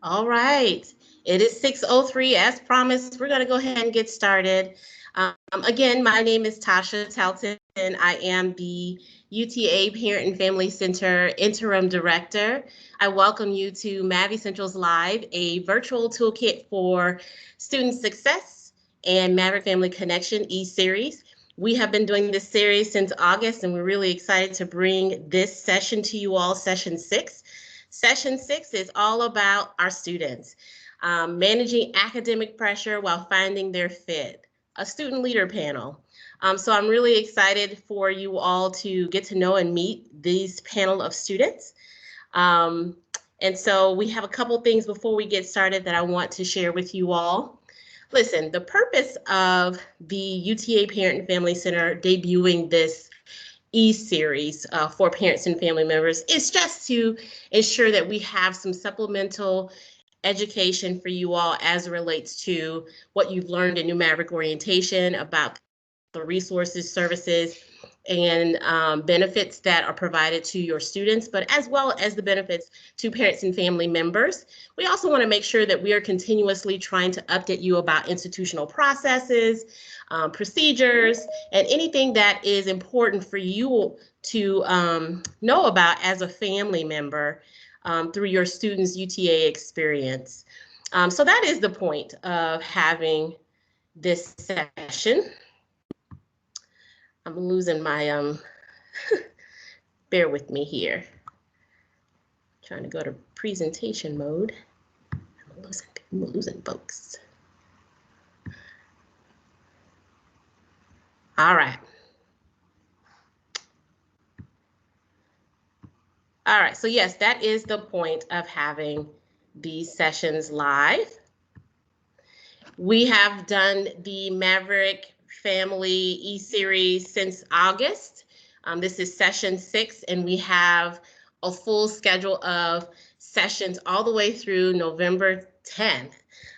All right. It is 6:03 as promised. We're going to go ahead and get started. Again, my name is Tasha Talton. I am the UTA Parent and Family Center Interim Director. I welcome you to Mavie Central's Live, a virtual toolkit for student success and Maverick Family Connection e-series. We have been doing this series since August, and we're really excited to bring this session to you all, session 6. Session 6 is all about our students, managing academic pressure while finding their fit, a student leader panel. So I'm really excited for you all to get to know and meet these panel of students. And so we have a couple things before we get started that I want to share with you all. Listen, the purpose of the UTA Parent and Family Center debuting this e-series for parents and family members is just to ensure that we have some supplemental education for you all as it relates to what you've learned in New Maverick orientation about the resources, services, and benefits that are provided to your students, but as well as the benefits to parents and family members. We also want to make sure that we are continuously trying to update you about institutional processes, procedures, and anything that is important for you to know about as a family member through your students' UTA experience. So that is the point of having this session. I'm losing my, bear with me here. Trying to go to presentation mode. I'm losing folks. All right. All right, so yes, that is the point of having these sessions live. We have done the Maverick Family e-series since August. This is session 6, and we have a full schedule of sessions all the way through November 10th.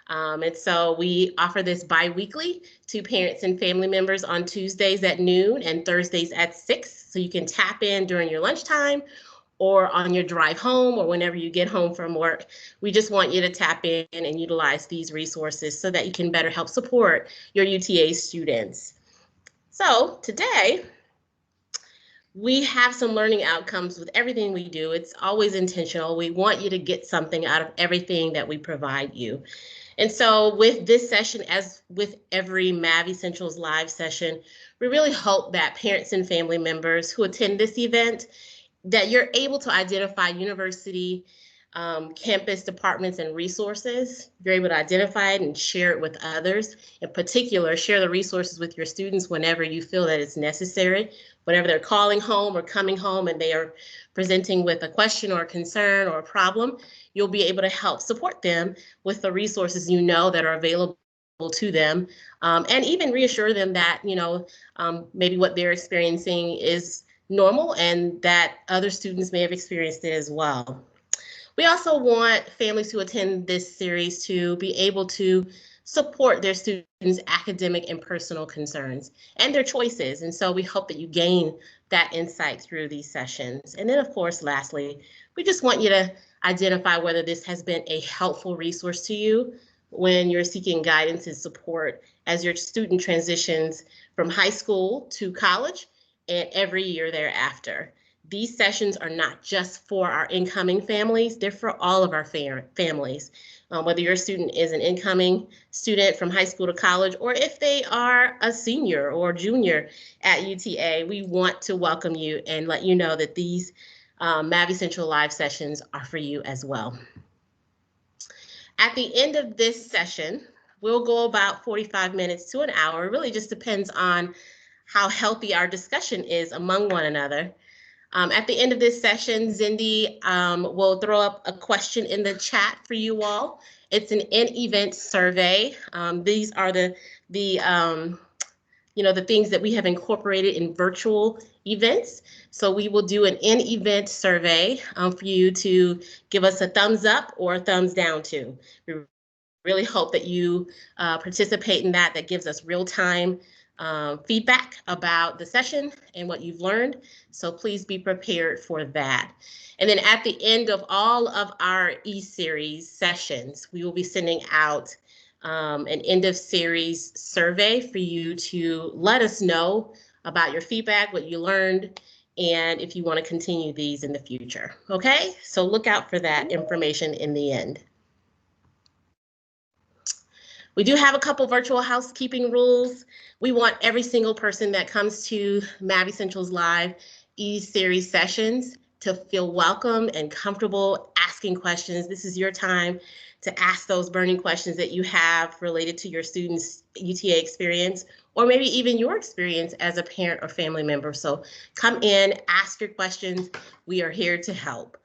And so we offer this bi-weekly to parents and family members on Tuesdays at noon and Thursdays at 6. So you can tap in during your lunchtime or on your drive home or whenever you get home from work. We just want you to tap in and utilize these resources so that you can better help support your UTA students. So today, we have some learning outcomes with everything we do. It's always intentional. We want you to get something out of everything that we provide you. And so with this session, as with every Mavie Central's live session, we really hope that parents and family members who attend this event, that you're able to identify university, campus departments and resources. You're able to identify it and share it with others. In particular, share the resources with your students whenever you feel that it's necessary. Whenever they're calling home or coming home and they are presenting with a question or a concern or a problem, you'll be able to help support them with the resources you know that are available to them, and even reassure them that, maybe what they're experiencing is normal and that other students may have experienced it as well. We also want families who attend this series to be able to support their students' academic and personal concerns and their choices. And so we hope that you gain that insight through these sessions. And then, of course, lastly, we just want you to identify whether this has been a helpful resource to you when you're seeking guidance and support as your student transitions from high school to college and every year thereafter. These sessions are not just for our incoming families, they're for all of our families. Whether your student is an incoming student from high school to college, or if they are a senior or junior at UTA, we want to welcome you and let you know that these Mavie Central Live sessions are for you as well. At the end of this session, we'll go about 45 minutes to an hour. It really just depends on how healthy our discussion is among one another. At the end of this session, Zindi will throw up a question in the chat for you all. It's an in-event survey. These are the things that we have incorporated in virtual events. So we will do an in-event survey for you to give us a thumbs up or a thumbs down to. We really hope that you participate in that. That gives us real-time feedback about the session and what you've learned. So please be prepared for that. And then at the end of all of our e-series sessions, we will be sending out an end of series survey for you to let us know about your feedback, what you learned, and if you want to continue these in the future. Okay, so look out for that information in the end. We do have a couple virtual housekeeping rules. We want every single person that comes to Mavie Central's live e-series sessions to feel welcome and comfortable asking questions. This is your time to ask those burning questions that you have related to your students' UTA experience, or maybe even your experience as a parent or family member. So come in, ask your questions. We are here to help.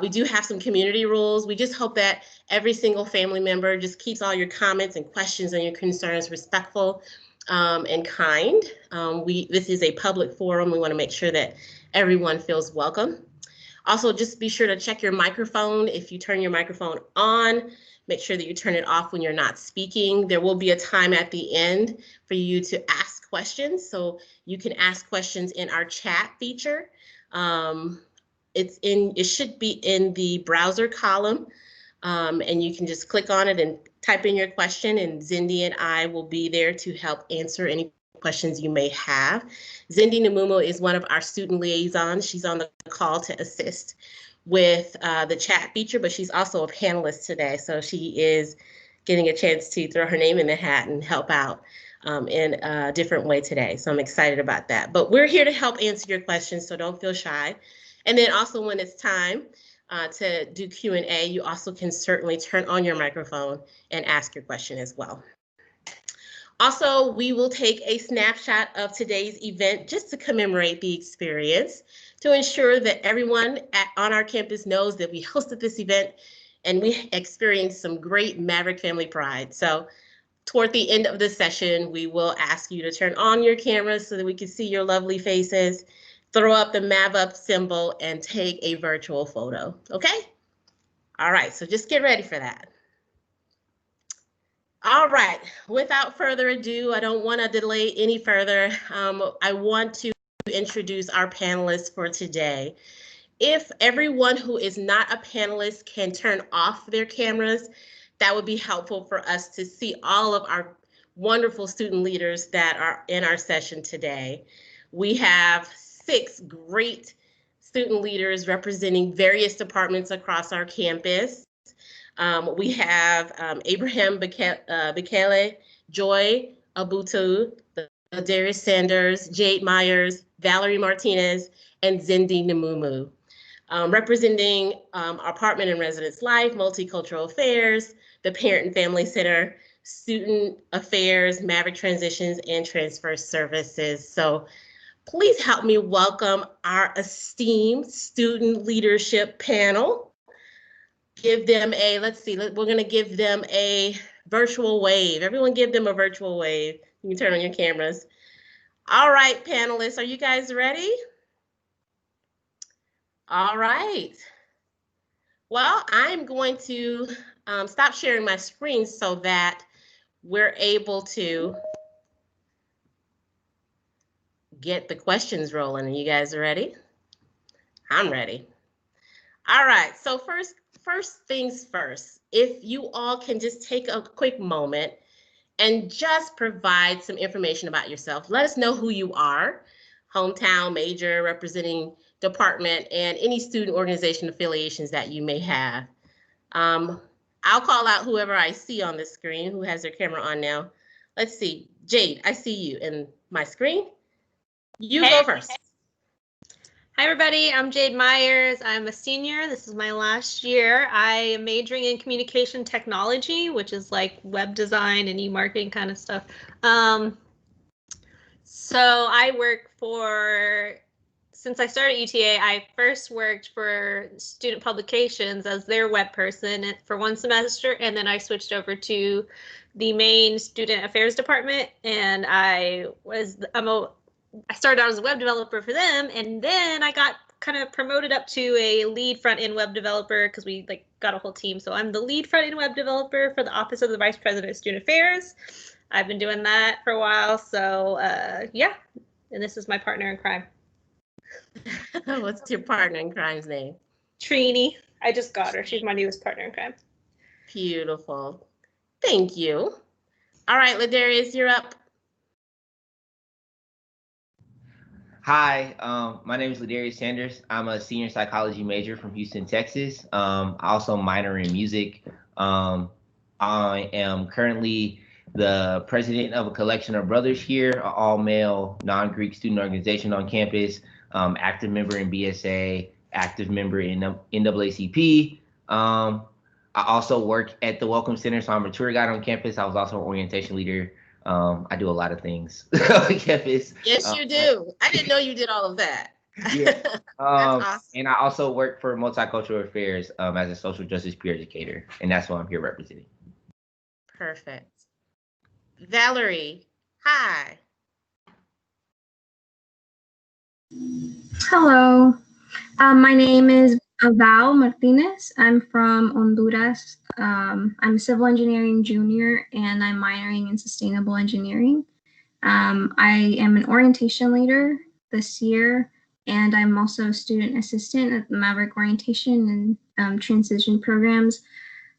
We do have some community rules. We just hope that every single family member just keeps all your comments and questions and your concerns respectful and kind. This is a public forum. We want to make sure that everyone feels welcome. Also, just be sure to check your microphone. If you turn your microphone on, make sure that you turn it off when you're not speaking. There will be a time at the end for you to ask questions. So you can ask questions in our chat feature. It should be in the browser column, and you can just click on it and type in your question, and Zindi and I will be there to help answer any questions you may have. Zindi Namumo is one of our student liaisons. She's on the call to assist with the chat feature, but she's also a panelist today, so she is getting a chance to throw her name in the hat and help out in a different way today. So I'm excited about that. But we're here to help answer your questions, so don't feel shy. And then also when it's time to do Q&A, you also can certainly turn on your microphone and ask your question as well. Also, we will take a snapshot of today's event just to commemorate the experience, to ensure that everyone on our campus knows that we hosted this event and we experienced some great Maverick family pride. So toward the end of the session, we will ask you to turn on your cameras so that we can see your lovely faces, throw up the MavUp symbol, and take a virtual photo, okay? All right, so just get ready for that. All right, without further ado, I don't want to delay any further. I want to introduce our panelists for today. If everyone who is not a panelist can turn off their cameras, that would be helpful for us to see all of our wonderful student leaders that are in our session today. We have 6 great student leaders representing various departments across our campus. We have Abraham Bekele, Joy Abutu, Darius Sanders, Jade Myers, Valerie Martinez, and Zindi Namumo. Representing Apartment and Residence Life, Multicultural Affairs, the Parent and Family Center, Student Affairs, Maverick Transitions, and Transfer Services. So please help me welcome our esteemed student leadership panel. Give them a, let's see, we're going to give them a virtual wave. Everyone give them a virtual wave. You can turn on your cameras. All right, panelists, are you guys ready? All right. Well, I'm going to stop sharing my screen so that we're able to get the questions rolling. Are you guys ready? I'm ready. All right, so first things first, if you all can just take a quick moment and just provide some information about yourself. Let us know who you are, hometown, major, representing department, and any student organization affiliations that you may have. I'll call out whoever I see on the screen who has their camera on now. Let's see, Jade, I see you in my screen. You go first. Hi, everybody. I'm Jade Myers. I'm a senior. This is my last year. I am majoring in communication technology, which is like web design and e-marketing kind of stuff. So I work since I started UTA, I first worked for Student Publications as their web person for 1 semester, and then I switched over to the main Student Affairs department, and I started out as a web developer for them, and then I got kind of promoted up to a lead front-end web developer because we got a whole team. So I'm the lead front-end web developer for the Office of the Vice President of Student Affairs. I've been doing that for a while. So yeah, and this is my partner in crime. What's your partner in crime's name? Trini. I just got her. She's my newest partner in crime. Beautiful. Thank you. All right, Ladarius, you're up. Hi, my name is Ladarius Sanders. I'm a senior psychology major from Houston, Texas. I also minor in music. I am currently the president of a collection of brothers here, an all-male, non-Greek student organization on campus, active member in BSA, active member in NAACP. I also work at the Welcome Center, so I'm a tour guide on campus. I was also an orientation leader. I do a lot of things on campus. Yes, you do. I didn't know you did all of that. Yeah. That's awesome. And I also work for Multicultural Affairs as a social justice peer educator, and that's what I'm here representing. Perfect. Valerie, hi. Hello, my name is Val Martinez. I'm from Honduras. I'm a civil engineering junior and I'm minoring in sustainable engineering. I am an orientation leader this year, and I'm also a student assistant at the Maverick Orientation and Transition Programs.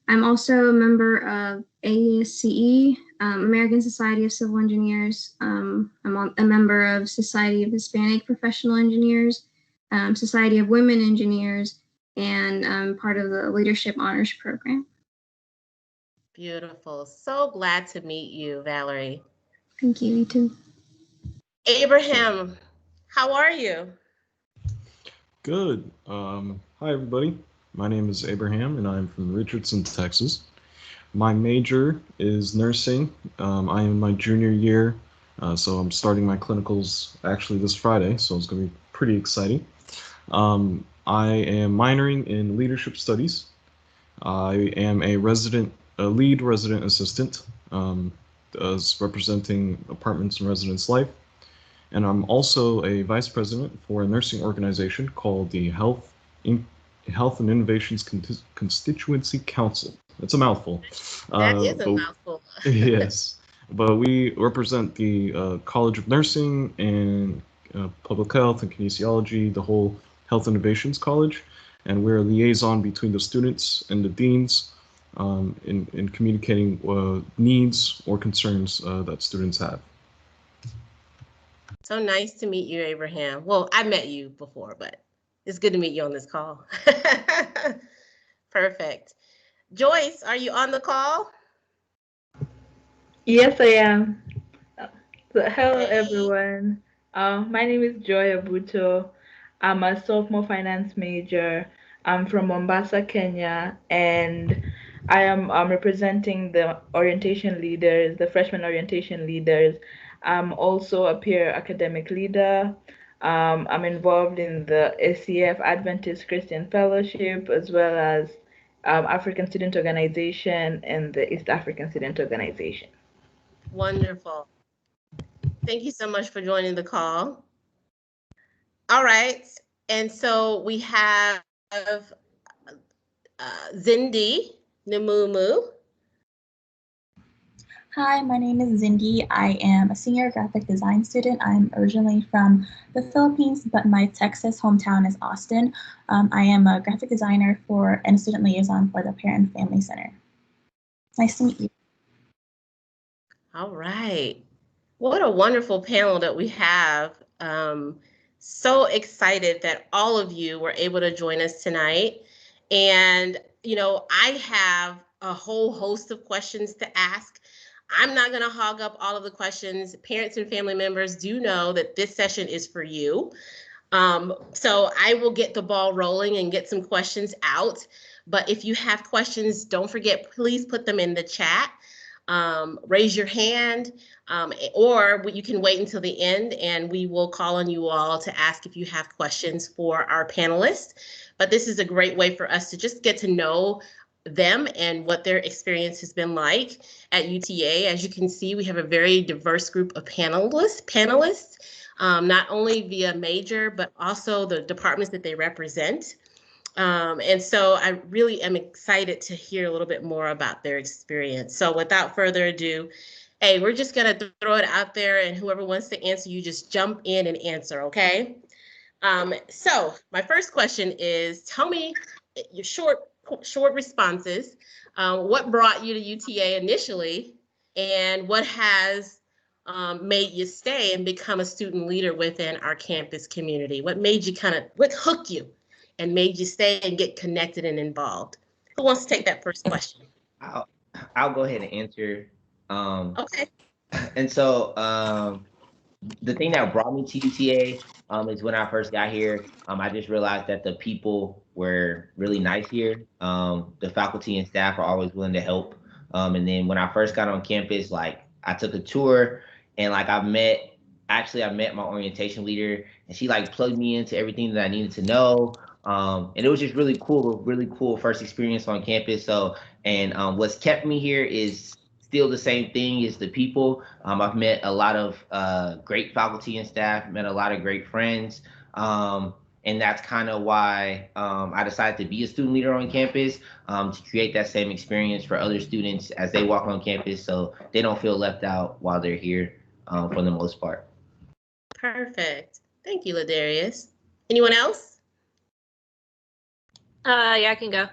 I'm also a member of ASCE, American Society of Civil Engineers. I'm a member of Society of Hispanic Professional Engineers, Society of Women Engineers, and I'm part of the Leadership Honors Program. Beautiful. So glad to meet you, Valerie. Thank you, you too. Abraham, how are you? Good. Hi, everybody. My name is Abraham, and I'm from Richardson, Texas. My major is nursing. I am in my junior year, so I'm starting my clinicals actually this Friday, so it's going to be pretty exciting. I am minoring in leadership studies. I am a lead resident assistant, representing apartments and residence life. And I'm also a vice president for a nursing organization called the Health and Innovations Constituency Council. It's a mouthful. That is a mouthful. Yes, but we represent the College of Nursing and Public Health and Kinesiology, the whole Health Innovations College, and we're a liaison between the students and the deans in communicating needs or concerns that students have. So nice to meet you, Abraham. Well, I met you before, but it's good to meet you on this call. Perfect. Joyce, are you on the call? Yes, I am. So, hello, everyone. My name is Joy Abuto. I'm a sophomore finance major. I'm from Mombasa, Kenya, and I am representing the orientation leaders, the freshman orientation leaders. I'm also a peer academic leader. I'm involved in the ACF Adventist Christian Fellowship, as well as African Student Organization and the East African Student Organization. Wonderful. Thank you so much for joining the call. All right, and so we have Zindi Namumu. Hi, my name is Zindi. I am a senior graphic design student. I'm originally from the Philippines, but my Texas hometown is Austin. I am a graphic designer and a student liaison for the Parent and Family Center. Nice to meet you. All right. What a wonderful panel that we have. So excited that all of you were able to join us tonight. And, I have a whole host of questions to ask. I'm not going to hog up all of the questions. Parents and family members do know that this session is for you. So I will get the ball rolling and get some questions out. But if you have questions, don't forget, please put them in the chat. Raise your hand, or you can wait until the end and we will call on you all to ask if you have questions for our panelists. But this is a great way for us to just get to know them and what their experience has been like at UTA. As you can see, we have a very diverse group of panelists, not only via major, but also the departments that they represent. And so I really am excited to hear a little bit more about their experience. So without further ado, Hey, we're just gonna throw it out there, and whoever wants to answer, you just jump in and answer, okay? So my first question is, tell me your short responses. What brought you to UTA initially, and what has made you stay and become a student leader within our campus community? What made you what hooked you and made you stay and get connected and involved? Who wants to take that first question? I'll go ahead and answer. Okay. And so the thing that brought me to UTA is when I first got here. I just realized that the people were really nice here. The faculty and staff are always willing to help. And then when I first got on campus, like I took a tour and like I met my orientation leader, and she like plugged me into everything that I needed to know. And it was just really cool first experience on campus. So, and what's kept me here is still the same thing is the people. I've met a lot of great faculty and staff, met a lot of great friends. And that's kind of why I decided to be a student leader on campus, to create that same experience for other students as they walk on campus so they don't feel left out while they're here for the most part. Perfect. Thank you, Ladarius. Anyone else? Yeah, I can go.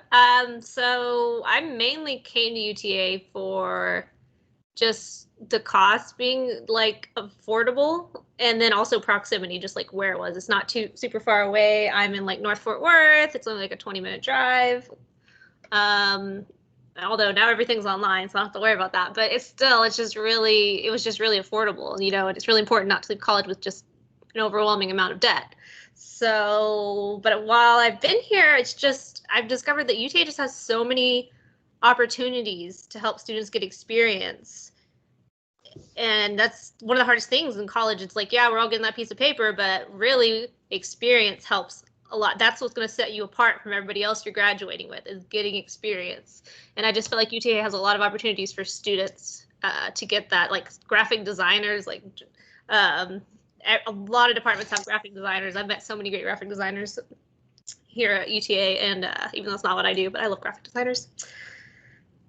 So I mainly came to UTA for just the cost being like affordable, and then also proximity, just like where it was. It's not too super far away. I'm in like North Fort Worth. It's only like a 20-minute drive. Although now everything's online, so I don't have to worry about that. But it was just really affordable, you know, and it's really important not to leave college with just an overwhelming amount of debt. So, but while I've been here, I've discovered that UTA just has so many opportunities to help students get experience. And that's one of the hardest things in college. It's like, yeah, we're all getting that piece of paper, but really experience helps a lot. That's what's going to set you apart from everybody else you're graduating with, is getting experience. And I just feel like UTA has a lot of opportunities for students to get that, like graphic designers, like a lot of departments have graphic designers. I've met so many great graphic designers here at UTA, and even though it's not what I do, but I love graphic designers.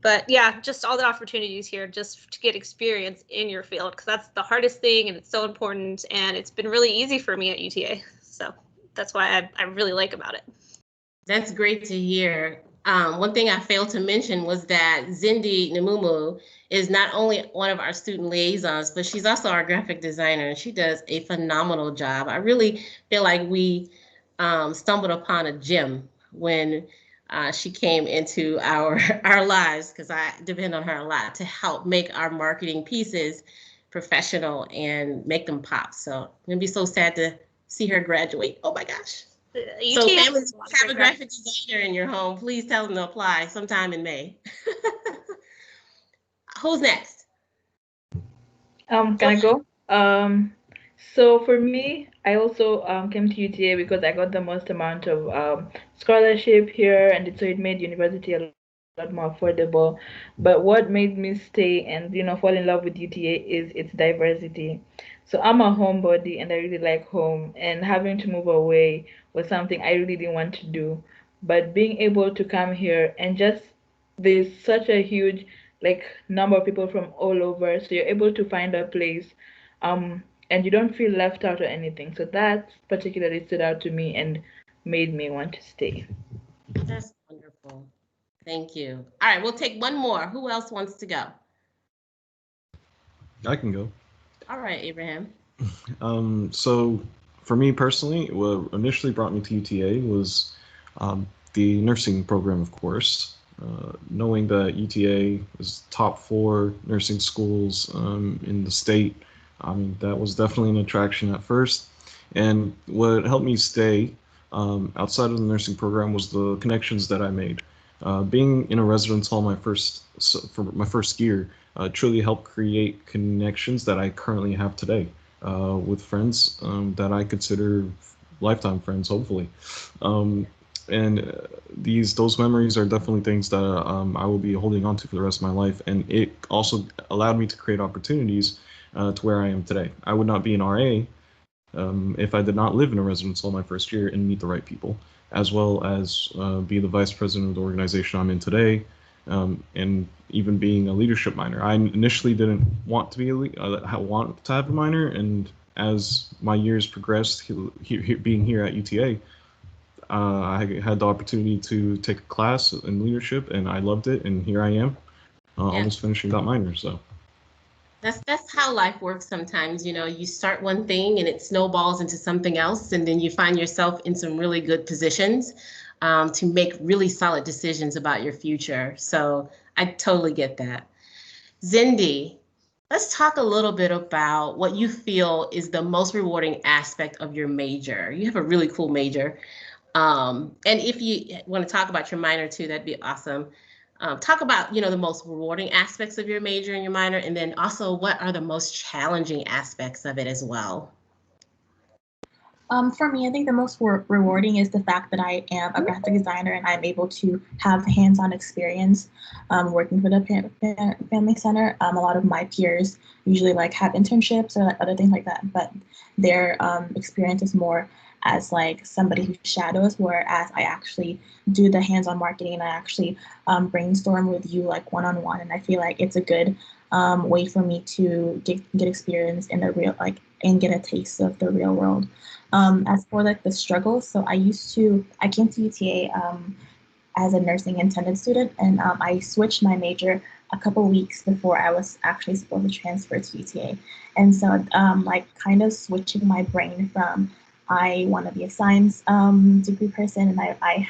But yeah, just all the opportunities here just to get experience in your field, because that's the hardest thing and it's so important, and it's been really easy for me at UTA. So that's why I really like about it. That's great to hear. One thing I failed to mention was that Zindi Namumu is not only one of our student liaisons, but she's also our graphic designer, and she does a phenomenal job. I really feel like we stumbled upon a gem when she came into our lives, because I depend on her a lot to help make our marketing pieces professional and make them pop. So I'm gonna be so sad to see her graduate. Oh my gosh. So families have a graphic designer in your home, please tell them to apply sometime in May. Who's next? Can I go? So for me, I also came to UTA because I got the most amount of scholarship here, and so it made university a lot more affordable. But what made me stay and fall in love with UTA is its diversity. So I'm a homebody and I really like home, and having to move away was something I really didn't want to do. But being able to come here and just there's such a huge number of people from all over, so you're able to find a place, and you don't feel left out or anything. So that particularly stood out to me and made me want to stay. That's wonderful. Thank you. All right, we'll take one more. Who else wants to go? I can go. All right, Abraham. So for me personally, what initially brought me to UTA was the nursing program, of course. Knowing that UTA is top 4 nursing schools in the state, I mean, that was definitely an attraction at first. And what helped me stay outside of the nursing program was the connections that I made. Being in a residence hall for my first year truly helped create connections that I currently have today with friends that I consider lifetime friends, hopefully. And those memories are definitely things that I will be holding on to for the rest of my life. And it also allowed me to create opportunities to where I am today. I would not be an RA if I did not live in a residence hall my first year and meet the right people, as well as be the vice president of the organization I'm in today, and even being a leadership minor. I initially didn't want to be want to have a minor, and as my years progressed, being here at UTA, I had the opportunity to take a class in leadership, and I loved it, and here I am, almost finishing that minor. So that's how life works sometimes. You know, you start one thing and it snowballs into something else, and then you find yourself in some really good positions to make really solid decisions about your future. So I totally get that. Zindi, let's talk a little bit about what you feel is the most rewarding aspect of your major. You have a really cool major. And if you want to talk about your minor too, that'd be awesome. Talk about, the most rewarding aspects of your major and your minor, and then also what are the most challenging aspects of it as well? For me, I think the most rewarding is the fact that I am a graphic designer and I'm able to have hands-on experience working for the Family Center. A lot of my peers usually have internships or other things like that, but their experience is more as somebody who shadows, whereas I actually do the hands-on marketing and I actually brainstorm with you one-on-one, and I feel like it's a good way for me to get experience in the real and get a taste of the real world. As for the struggles, so I came to UTA as a nursing intended student, and I switched my major a couple weeks before I was actually supposed to transfer to UTA. And so kind of switching my brain from I want to be a science degree person, and I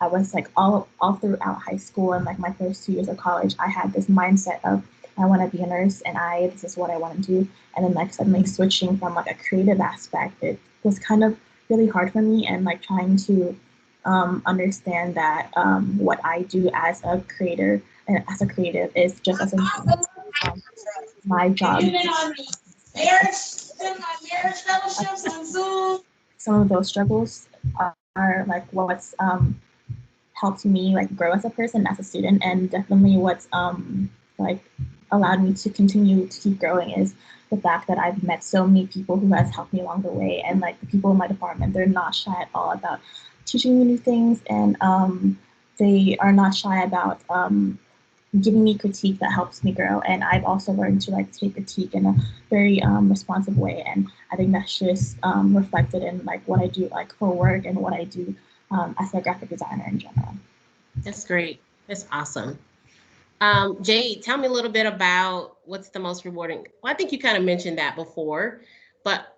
was all throughout high school and my first 2 years of college, I had this mindset of I want to be a nurse and this is what I want to do. And then suddenly switching from a creative aspect, it was kind of really hard for me, and trying to understand that what I do as a creator and as a creative is just as important as my job. Some of those struggles are what's helped me grow as a person, as a student, and definitely what's allowed me to continue to keep growing is the fact that I've met so many people who has helped me along the way, and the people in my department, they're not shy at all about teaching me new things, and they are not shy about giving me critique that helps me grow. And I've also learned to take critique in a very responsive way, and I think that's just reflected in what I do for work and what I do as a graphic designer in general. That's great. That's awesome. Jade, tell me a little bit about what's the most rewarding. Well, I think you kind of mentioned that before, but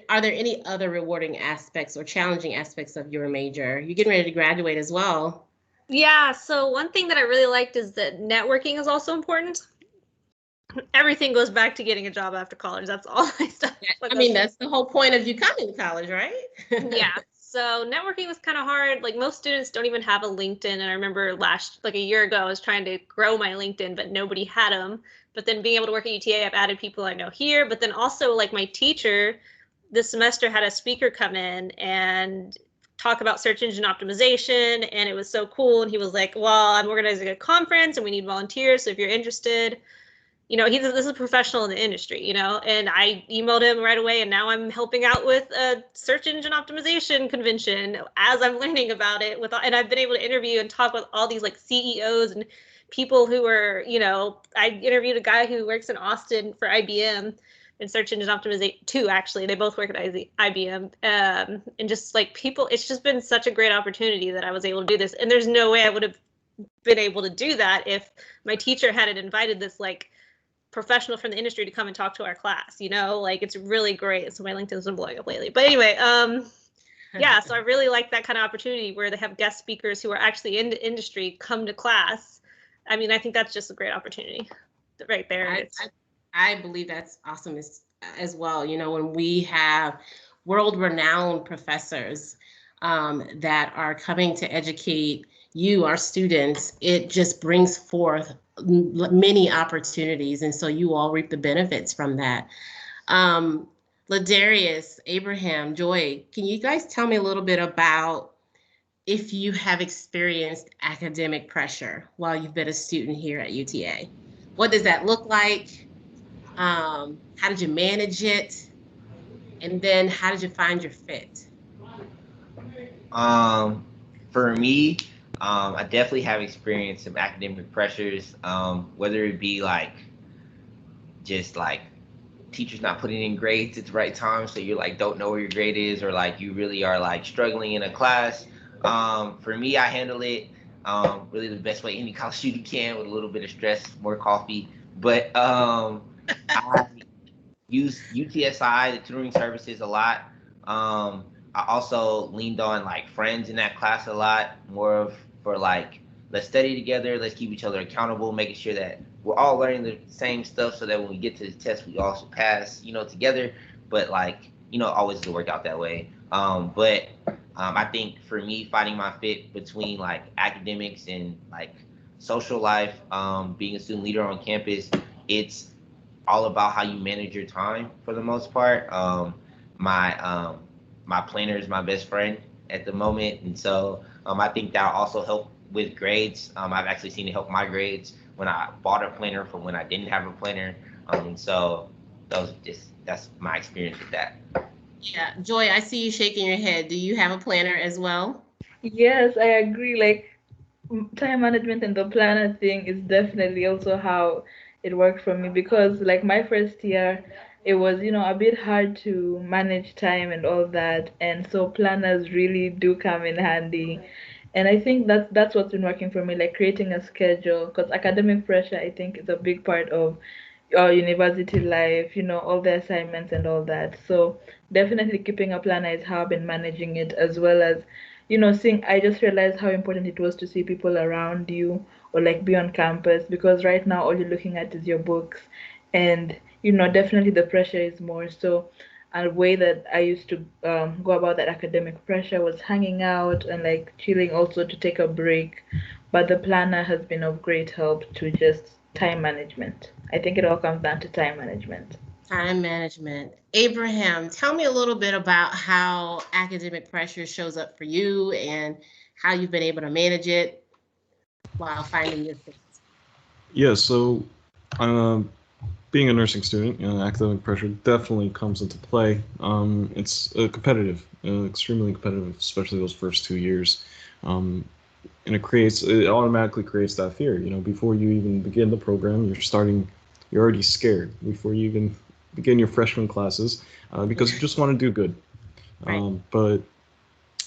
are there any other rewarding aspects or challenging aspects of your major? You're getting ready to graduate as well. Yeah, so one thing that I really liked is that networking is also important. Everything goes back to getting a job after college. That's all I stuff. I mean, that's the whole point of you coming to college, right? Yeah. So networking was kind of hard. Most students don't even have a LinkedIn. And I remember a year ago, I was trying to grow my LinkedIn, but nobody had them. But then being able to work at UTA, I've added people I know here. But then also my teacher this semester had a speaker come in and talk about search engine optimization. And it was so cool. And he was like, well, I'm organizing a conference and we need volunteers. So if you're interested, this is a professional in the industry, and I emailed him right away, and now I'm helping out with a search engine optimization convention as I'm learning about it and I've been able to interview and talk with all these CEOs and people who are, I interviewed a guy who works in Austin for IBM in search engine optimization too, actually. They both work at IBM. And just people, it's just been such a great opportunity that I was able to do this. And there's no way I would have been able to do that if my teacher hadn't invited this professional from the industry to come and talk to our class, it's really great. So my LinkedIn's been blowing up lately. But anyway, yeah, so I really like that kind of opportunity where they have guest speakers who are actually in the industry come to class. I mean, I think that's just a great opportunity right there. I believe that's awesome as well. When we have world-renowned professors that are coming to educate you, our students, it just brings forth many opportunities, and so you all reap the benefits from that. Ladarius, Abraham, Joy, can you guys tell me a little bit about if you have experienced academic pressure while you've been a student here at UTA? What does that look like? How did you manage it? And then how did you find your fit? For me, I definitely have experienced some academic pressures, whether it be like just like teachers not putting in grades at the right time, so you like don't know where your grade is, or like you really are like struggling in a class. For me, I handle it really the best way any college student can, with a little bit of stress, more coffee. But I use UTSI, the tutoring services, a lot. I also leaned on like friends in that class a lot, more of for like, let's study together, let's keep each other accountable, making sure that we're all learning the same stuff so that when we get to the test, we also pass, together. But like, always doesn't work out that way. But I think for me, finding my fit between like academics and like social life, being a student leader on campus, it's all about how you manage your time for the most part. My my planner is my best friend at the moment, and so I think that'll also help with grades. I've actually seen it help my grades when I bought a planner from when I didn't have a planner. And so that's my experience with that. Yeah, Joy, I see you shaking your head. Do you have a planner as well? Yes, I agree. Like time management and the planner thing is definitely also how it worked for me, because like my first year it was a bit hard to manage time and all that, and so planners really do come in handy. And I think that's what's been working for me, like creating a schedule, because academic pressure I think is a big part of your university life, all the assignments and all that. So definitely keeping a planner is how I've been managing it, as well as seeing, I just realized how important it was to see people around you, or like be on campus, because right now all you're looking at is your books. And definitely the pressure is more. So a way that I used to go about that academic pressure was hanging out and like chilling, also to take a break. But the planner has been of great help to just time management. I think it all comes down to time management. Time management. Abraham, tell me a little bit about how academic pressure shows up for you and how you've been able to manage it while finding your fit. Yeah, so being a nursing student, academic pressure definitely comes into play. It's competitive, extremely competitive, especially those first 2 years. And it automatically creates that fear. Before you even begin the program, you're already scared before you even begin your freshman classes, because you just want to do good. Right. But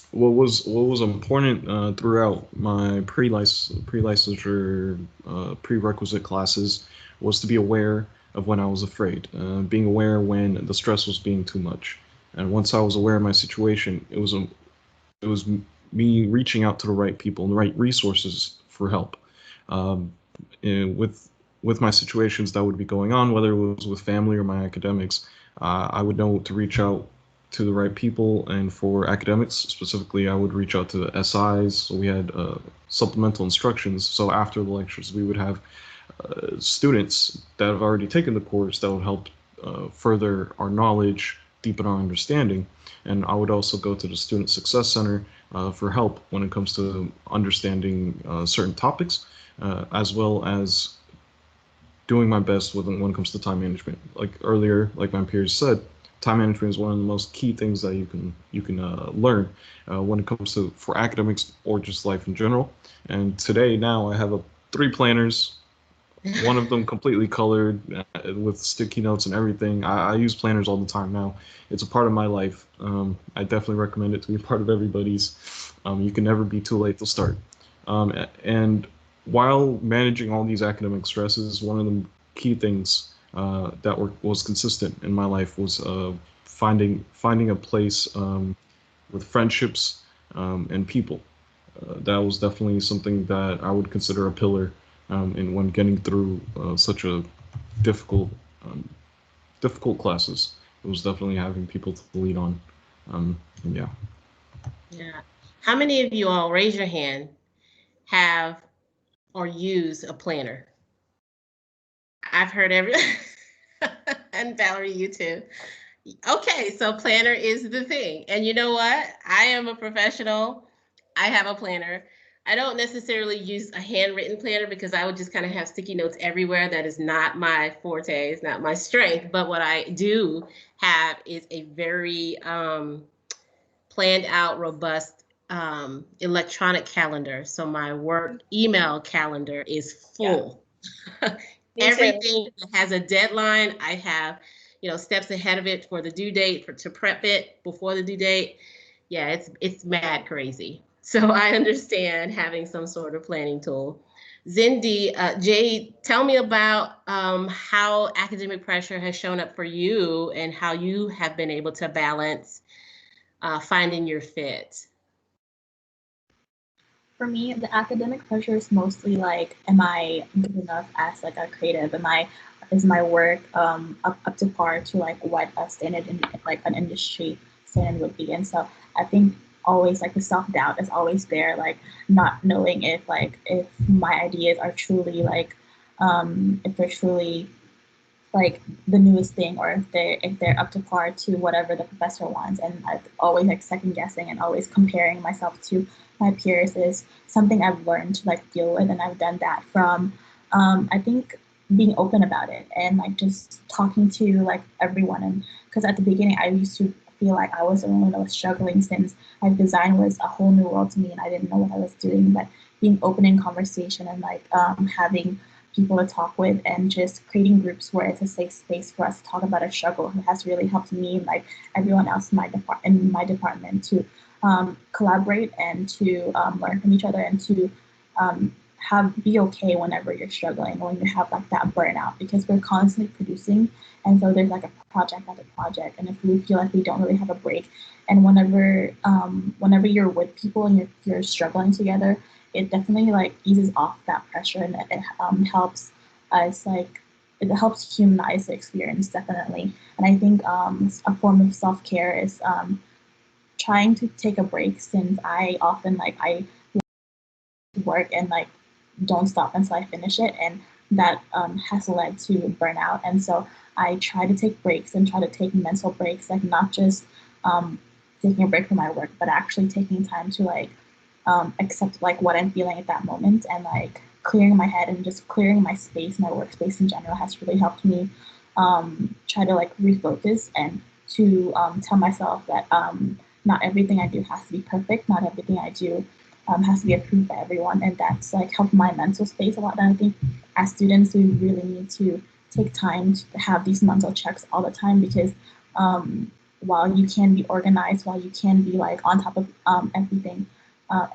what was important throughout my pre-licensure prerequisite classes was to be aware of when I was afraid, being aware when the stress was being too much. And once I was aware of my situation, it was me reaching out to the right people and the right resources for help. And with my situations that would be going on, whether it was with family or my academics, I would know to reach out to the right people. And for academics specifically, I would reach out to the SIs. So we had supplemental instructions. So after the lectures, we would have students that have already taken the course that would help further our knowledge, deepen our understanding. And I would also go to the Student Success Center for help when it comes to understanding certain topics, as well as doing my best when it comes to time management. Like earlier, like my peers said, time management is one of the most key things that you can learn when it comes to for academics or just life in general. And today, now I have 3 planners. One of them completely colored with sticky notes and everything. I use planners all the time now. It's a part of my life. I definitely recommend it to be a part of everybody's. You can never be too late to start. And while managing all these academic stresses, one of the key things that was consistent in my life was finding a place with friendships and people. That was definitely something that I would consider a pillar in when getting through such a difficult classes. It was definitely having people to lean on. And yeah. Yeah. How many of you all, raise your hand, have or use a planner? I've heard every, and Valerie, you too. Okay, so planner is the thing. And you know what? I am a professional. I have a planner. I don't necessarily use a handwritten planner because I would just kind of have sticky notes everywhere. That is not my forte, it's not my strength. But what I do have is a very planned out, robust electronic calendar. So my work email calendar is full. Me too. Everything that has a deadline, I have, steps ahead of it for the due date, to prep it before the due date. Yeah, it's mad crazy. So I understand having some sort of planning tool. Zindi, Jade, tell me about how academic pressure has shown up for you and how you have been able to balance finding your fit. For me, the academic pressure is mostly like, am I good enough as like a creative? Is my work up to par to like what a standard in like an industry standard would be? And so I think always like the self-doubt is always there, like not knowing if my ideas are truly like if they're truly like the newest thing, or if they're up to par to whatever the professor wants. And I've always like second guessing and always comparing myself to my peers is something I've learned to like deal with. And I've done that from I think being open about it and like just talking to like everyone. And because at the beginning I used to feel like I was the only one that was struggling, since like design was a whole new world to me and I didn't know what I was doing. But being open in conversation and like having people to talk with and just creating groups where it's a safe space for us to talk about our struggle has really helped me and like everyone else in my department to collaborate and to learn from each other and to be okay whenever you're struggling, when you have like that burnout, because we're constantly producing. And so there's like a project after project. And if we feel like we don't really have a break, and whenever you're with people and you're struggling together, it definitely like eases off that pressure, and it helps us it helps humanize the experience, definitely. And I think a form of self-care is trying to take a break, since I often I work and like don't stop until I finish it, and that has led to burnout. And so I try to take breaks and try to take mental breaks, like not just taking a break from my work, but actually taking time to like accept like what I'm feeling at that moment, and like clearing my head and just clearing my space, my workspace in general, has really helped me try to like refocus and to tell myself that not everything I do has to be perfect, not everything I do has to be approved by everyone. And that's like helped my mental space a lot. And I think as students, we really need to take time to have these mental checks all the time, because while you can be organized, while you can be like on top of everything,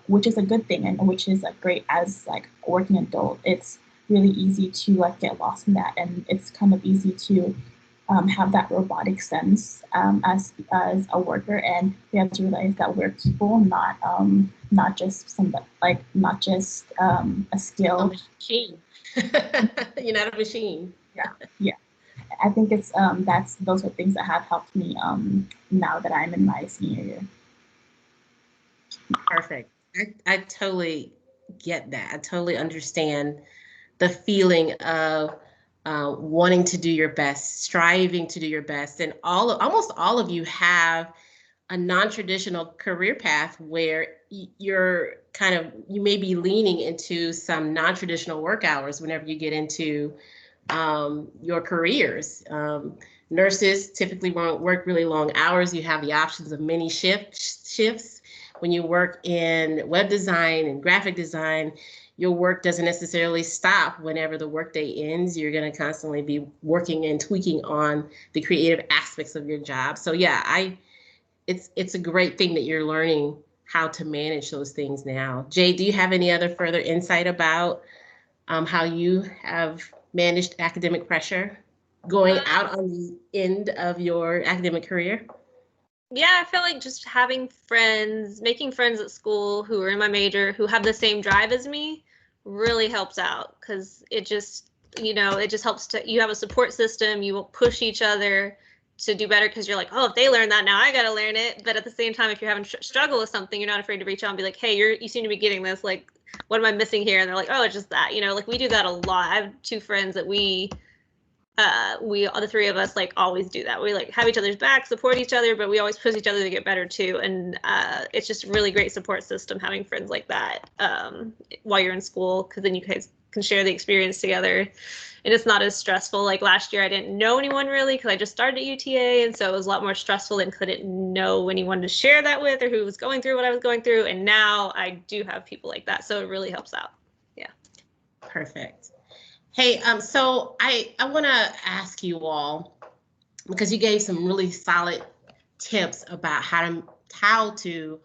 which is a good thing and which is like great as like a working adult, it's really easy to like get lost in that. And it's kind of easy to have that robotic sense as a worker, and we have to realize that we're people, not just a skill. A machine. You're not a machine. Yeah. I think it's those are things that have helped me now that I'm in my senior year. Perfect. I totally get that. I totally understand the feeling of wanting to do your best, striving to do your best. And almost all of you have a non-traditional career path where you may be leaning into some non-traditional work hours whenever you get into your careers. Nurses typically won't work really long hours. You have the options of many shifts. When you work in web design and graphic design, your work doesn't necessarily stop whenever the workday ends. You're going to constantly be working and tweaking on the creative aspects of your job. So yeah, it's a great thing that you're learning how to manage those things now. Jay, do you have any other further insight about how you have managed academic pressure going out on the end of your academic career? Yeah, I feel like just having friends, making friends at school who are in my major, who have the same drive as me, really helps out, because it just helps you have a support system. You will push each other to do better, because you're like, oh, if they learn that, now I got to learn it. But at the same time, if you're having struggle with something, you're not afraid to reach out and be like, hey, you seem to be getting this. Like, what am I missing here? And they're like, oh, it's just that. Like we do that a lot. I have two friends that we all the three of us like always do that. We like have each other's back, support each other, but we always push each other to get better too. And it's just really great support system having friends like that while you're in school, because then you guys can share the experience together, and it's not as stressful. Like last year, I didn't know anyone really because I just started at UTA, and so it was a lot more stressful and couldn't know anyone to share that with or who was going through what I was going through. And now I do have people like that, so it really helps out. Yeah. Perfect. Hey, so I want to ask you all, because you gave some really solid tips about how to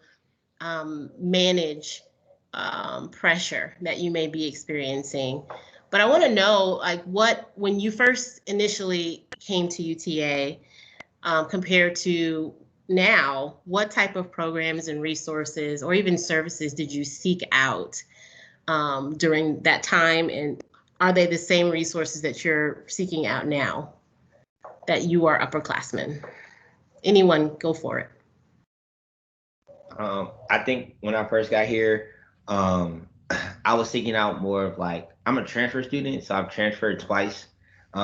manage pressure that you may be experiencing. But I want to know, like, when you first initially came to UTA, compared to now, what type of programs and resources or even services did you seek out during that time? And are they the same resources that you're seeking out now that you are upperclassmen? Anyone, go for it. I think when I first got here, I was seeking out more of like, I'm a transfer student, so I've transferred twice.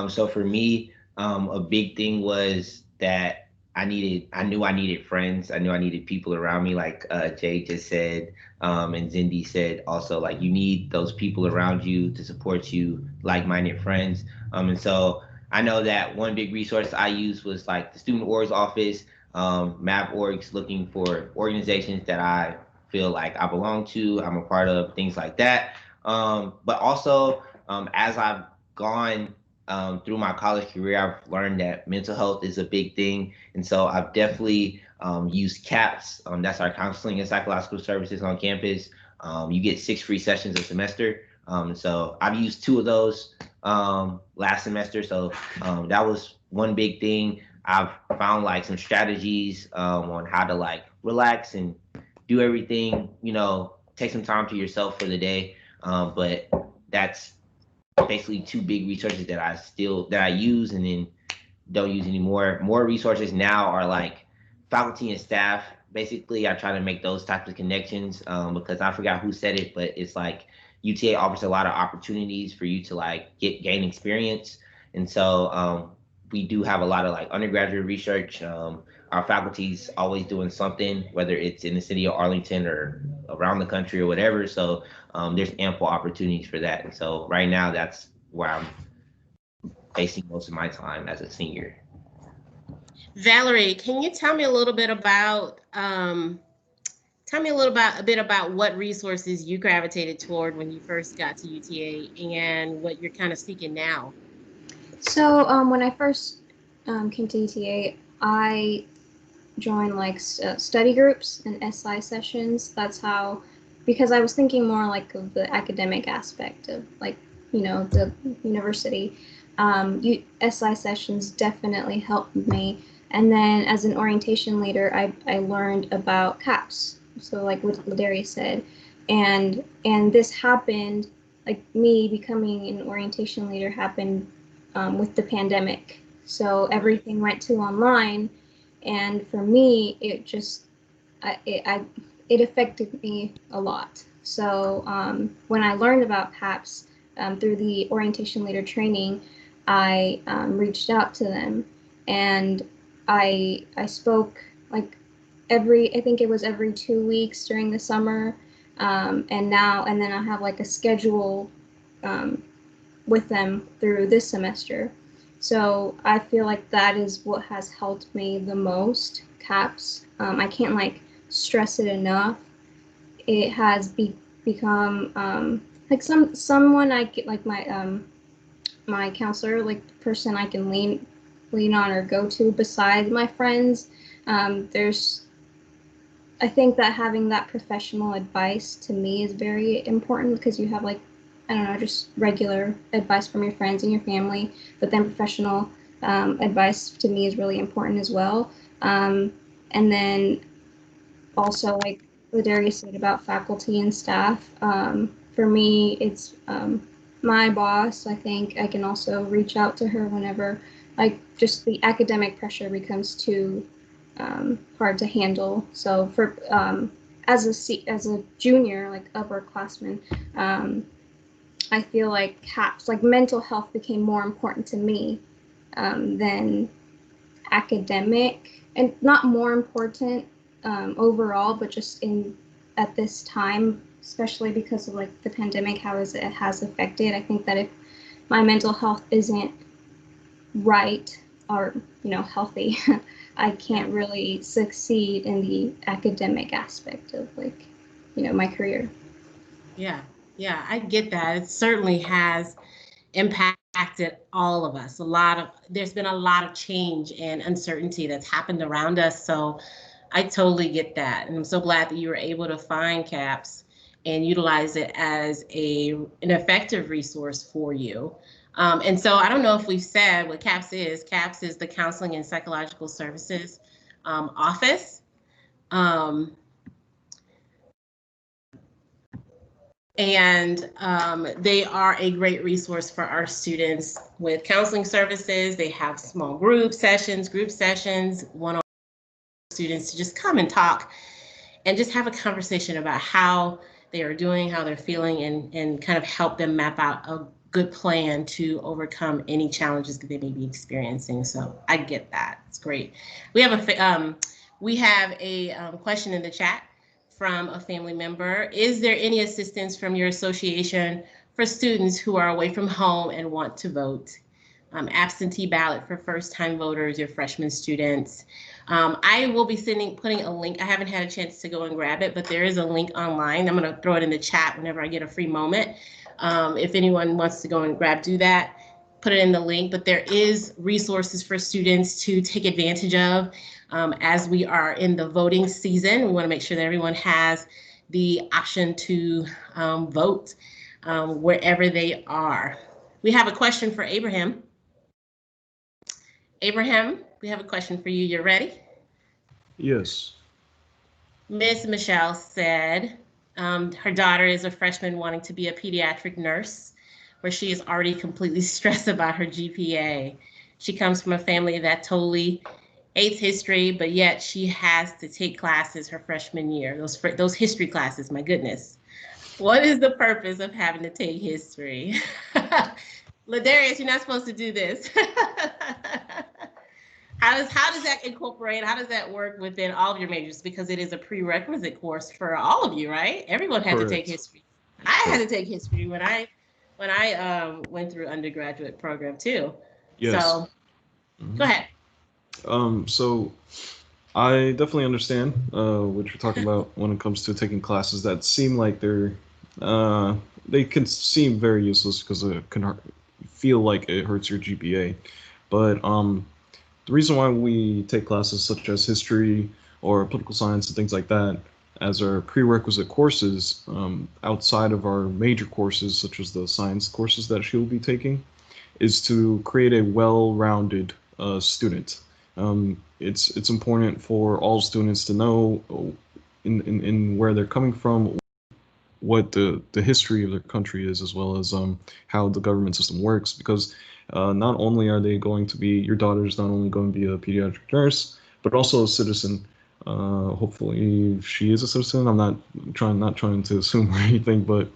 So for me, a big thing was that I knew I needed friends. I knew I needed people around me, like Jay just said, and Zindi said also, like, you need those people around you to support you, like-minded friends. And so I know that one big resource I used was like the Student Orgs office, MAP Orgs, looking for organizations that I feel like I belong to, I'm a part of, things like that. But also, as I've gone through my college career, I've learned that mental health is a big thing. And so I've definitely used CAPS. That's our counseling and psychological services on campus. You get 6 free sessions a semester. So I've used 2 of those last semester. So that was one big thing. I've found like some strategies on how to like relax and do everything, take some time to yourself for the day. But that's basically 2 big resources that I use and then don't use anymore. More resources now are like faculty and staff. Basically, I try to make those types of connections because I forgot who said it, but it's like UTA offers a lot of opportunities for you to like gain experience. And so we do have a lot of like undergraduate research. Our faculty's always doing something, whether it's in the city of Arlington or around the country or whatever. So there's ample opportunities for that. And so right now, that's where I'm facing most of my time as a senior. Valerie, can you tell me a little bit about what resources you gravitated toward when you first got to UTA and what you're kind of seeking now? So when I first came to UTA, I joined like study groups and SI sessions. That's how, because I was thinking more like of the academic aspect of like, the university. SI sessions definitely helped me. And then as an orientation leader, I learned about CAPS. So like what Ladarius said, and this happened, like me becoming an orientation leader happened with the pandemic. So everything went to online, and for me, it just it affected me a lot. So when I learned about CAPS through the orientation leader training, I reached out to them, and I spoke like I think it was every 2 weeks during the summer, and then I have like a schedule with them through this semester. So I feel like that is what has helped me the most, CAPS. I can't like stress it enough. It has become like someone I get, like my counselor, like the person I can lean on or go to besides my friends. I think that having that professional advice to me is very important, because you have like, I don't know, just regular advice from your friends and your family, but then professional advice to me is really important as well. And then also, like Ladarius said about faculty and staff, for me, it's my boss. I think I can also reach out to her whenever like just the academic pressure becomes too hard to handle. So for as a junior, like upperclassman, I feel like CAPS, like mental health, became more important to me than academic, and not more important overall, but just in at this time, especially because of like the pandemic, how it has affected. I think that if my mental health isn't right or, you know, healthy, I can't really succeed in the academic aspect of, like, you know, my career. Yeah, yeah, I get that. It certainly has impacted all of us. There's been a lot of change and uncertainty that's happened around us. So I totally get that. And I'm so glad that you were able to find CAPS and utilize it as an effective resource for you. And so I don't know if we've said what CAPS is. CAPS is the Counseling and Psychological Services Office. And they are a great resource for our students with counseling services. They have small group sessions, one-on-one students to just come and talk and just have a conversation about how they are doing, how they're feeling, and kind of help them map out a good plan to overcome any challenges that they may be experiencing. So I get that. It's great. We have a question in the chat from a family member. Is there any assistance from your association for students who are away from home and want to vote? Absentee ballot for first-time voters, your freshman students. I will be putting a link. I haven't had a chance to go and grab it, but there is a link online. I'm going to throw it in the chat whenever I get a free moment. If anyone wants to go and do that, put it in the link. But there is resources for students to take advantage of as we are in the voting season. We want to make sure that everyone has the option to vote wherever they are. We have a question for Abraham. Abraham, we have a question for you. You're ready? Yes. Miss Michelle said her daughter is a freshman wanting to be a pediatric nurse, where she is already completely stressed about her GPA. She comes from a family that totally hates history, but yet she has to take classes her freshman year, those history classes, my goodness. What is the purpose of having to take history? Ladarius, you're not supposed to do this. How does that incorporate? How does that work within all of your majors? Because it is a prerequisite course for all of you, right? Everyone had to take history. I had to take history when I went through undergraduate program too. Yes. So go ahead. So I definitely understand what you're talking about when it comes to taking classes that seem like they can seem very useless because it can feel like it hurts your GPA. But the reason why we take classes such as history or political science and things like that as our prerequisite courses outside of our major courses, such as the science courses that she'll be taking, is to create a well-rounded student. It's important for all students to know in where they're coming from, what the history of their country is, as well as how the government system works, because not only are they going to be, your daughter's not only going to be a pediatric nurse, but also a citizen. Hopefully she is a citizen. I'm not trying to assume or anything, but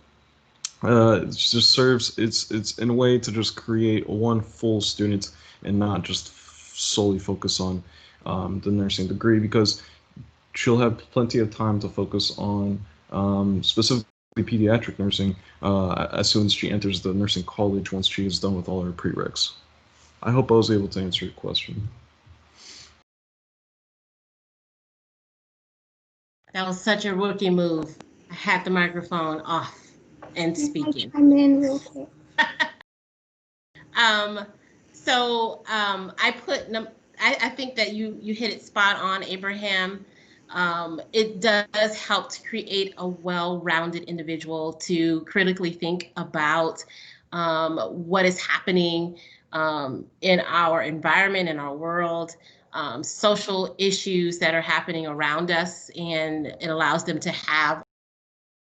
it just serves, it's in a way to just create one full student and not just solely focus on the nursing degree, because she'll have plenty of time to focus on specifically pediatric nursing as soon as she enters the nursing college, once she is done with all her prereqs. I hope I was able to answer your question. That was such a rookie move. I had the microphone off and speaking. I'm in real quick. I think that you hit it spot on, Abraham. It does help to create a well-rounded individual to critically think about what is happening in our environment, in our world, social issues that are happening around us, and it allows them to have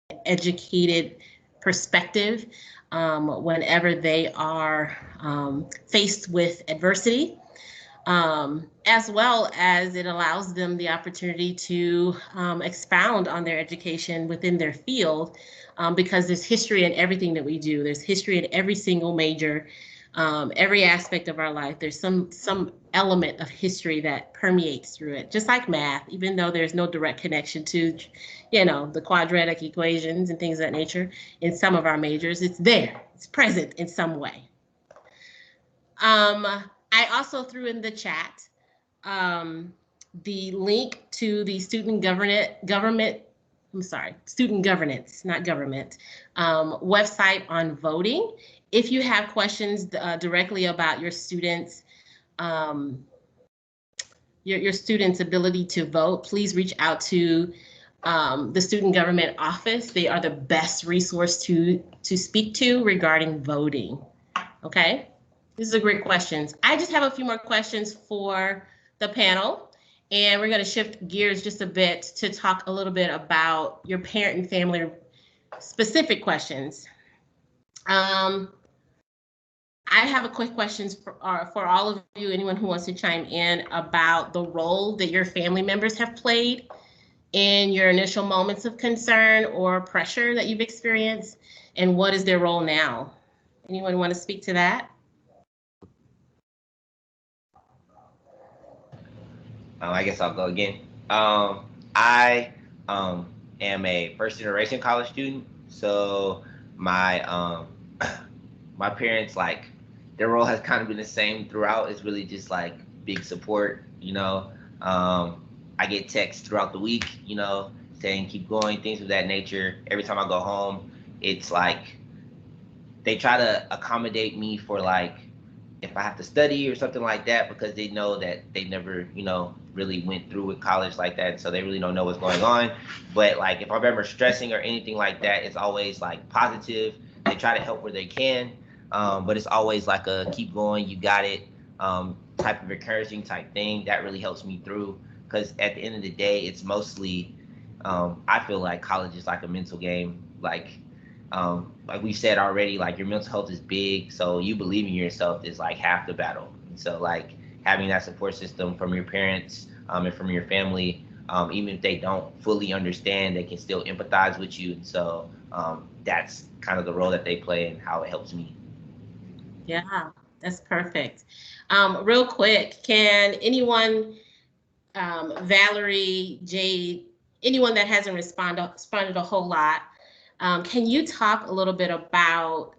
an educated perspective whenever they are faced with adversity. As well as it allows them the opportunity to expound on their education within their field, because there's history in everything that we do. There's history in every single major. Every aspect of our life, there's some element of history that permeates through it, just like math, even though there's no direct connection to, the quadratic equations and things of that nature in some of our majors. It's there, it's present in some way. I also threw in the chat the link to the student governance, not government, website on voting. If you have questions directly about your students' your students' ability to vote, please reach out to the Student Government Office. They are the best resource to speak to regarding voting. Okay, these are great questions. I just have a few more questions for the panel, and we're going to shift gears just a bit to talk a little bit about your parent and family specific questions. I have a quick questions for all of you, anyone who wants to chime in about the role that your family members have played in your initial moments of concern or pressure that you've experienced, and what is their role now? Anyone want to speak to that? I guess I'll go again. I am a first generation college student, so my my parents, like, their role has kind of been the same throughout. It's really just like big support, I get texts throughout the week, saying keep going, things of that nature. Every time I go home, it's like they try to accommodate me for, like, if I have to study or something like that, because they know that they never, really went through with college like that, so they really don't know what's going on. But like, if I'm ever stressing or anything like that, it's always like positive. They try to help where they can, but it's always like a keep going, you got it, type of encouraging type thing that really helps me through. Because at the end of the day, it's mostly, I feel like college is like a mental game. Like we said already, like, your mental health is big, so you believing in yourself is like half the battle. And so, like, having that support system from your parents and from your family, even if they don't fully understand, they can still empathize with you. And so that's kind of the role that they play and how it helps me. Yeah, that's perfect. Real quick, can anyone, Valerie, Jade, anyone that hasn't responded a whole lot, can you talk a little bit about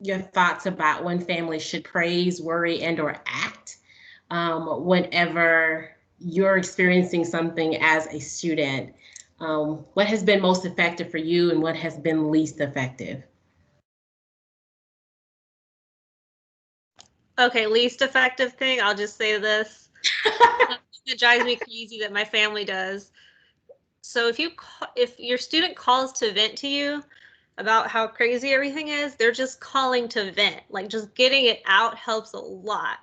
your thoughts about when families should praise, worry, and or act whenever you're experiencing something as a student? What has been most effective for you and what has been least effective? Okay, least effective thing, I'll just say this. It drives me crazy that my family does. So if your student calls to vent to you about how crazy everything is, they're just calling to vent. Like, just getting it out helps a lot.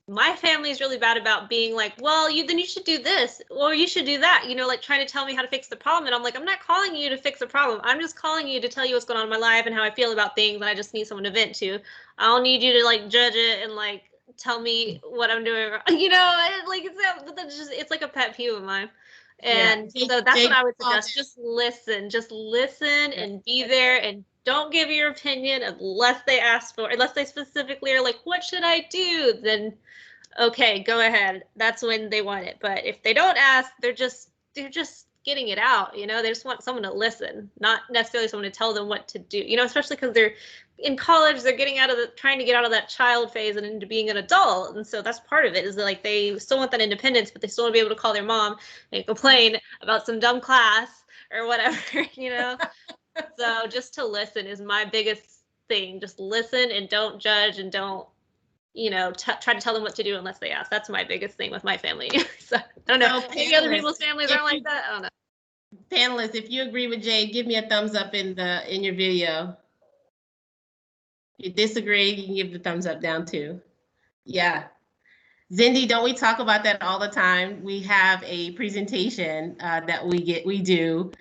My family is really bad about being like, well, then you should do this, or you should do that, like trying to tell me how to fix the problem. And I'm like, I'm not calling you to fix a problem. I'm just calling you to tell you what's going on in my life and how I feel about things. And I just need someone to vent to. I don't need you to like judge it and like tell me what I'm doing. Like it's like a pet peeve of mine. And so that's what I would suggest. Just listen and be there, and don't give your opinion unless they ask for, unless they specifically are like, what should I do? Then, okay, go ahead. That's when they want it. But if they don't ask, they're just getting it out. They just want someone to listen, not necessarily someone to tell them what to do. Especially because they're in college, they're trying to get out of that child phase and into being an adult. And so that's part of it, is that, like, they still want that independence, but they still want to be able to call their mom and complain about some dumb class or whatever, So just to listen is my biggest thing. Just listen and don't judge, and don't, try to tell them what to do unless they ask. That's my biggest thing with my family. So I don't know. So maybe other people's families aren't like that. I don't know. Panelists, if you agree with Jade, give me a thumbs up in your video. If you disagree, you can give the thumbs up down too. Yeah. Zindi, don't we talk about that all the time? We have a presentation that we do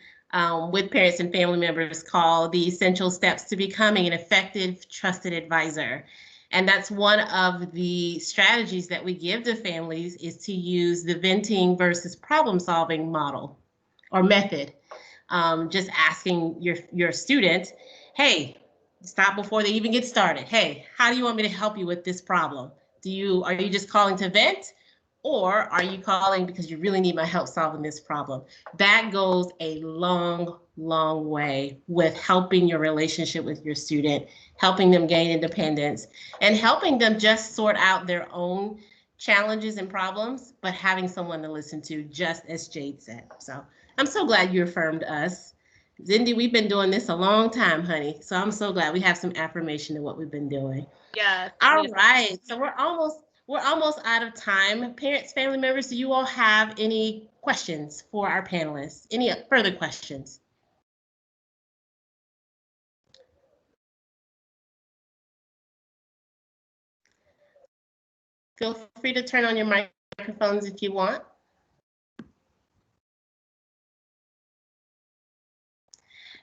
with parents and family members called The Essential Steps to Becoming an Effective Trusted Advisor. And that's one of the strategies that we give to families, is to use the venting versus problem solving model or method. Just asking your student, hey, Stop before they even get started. Hey, how do you want me to help you with this problem? Are you just calling to vent? Or are you calling because you really need my help solving this problem? That goes a long, long way with helping your relationship with your student, helping them gain independence, and helping them just sort out their own challenges and problems, but having someone to listen to, just as Jade said. So I'm so glad you affirmed us. Zindy, we've been doing this a long time, honey. So I'm so glad we have some affirmation of what we've been doing. Yeah. All right. So we're almost out of time. Parents, family members, do you all have any questions for our panelists? Any further questions? Feel free to turn on your microphones if you want.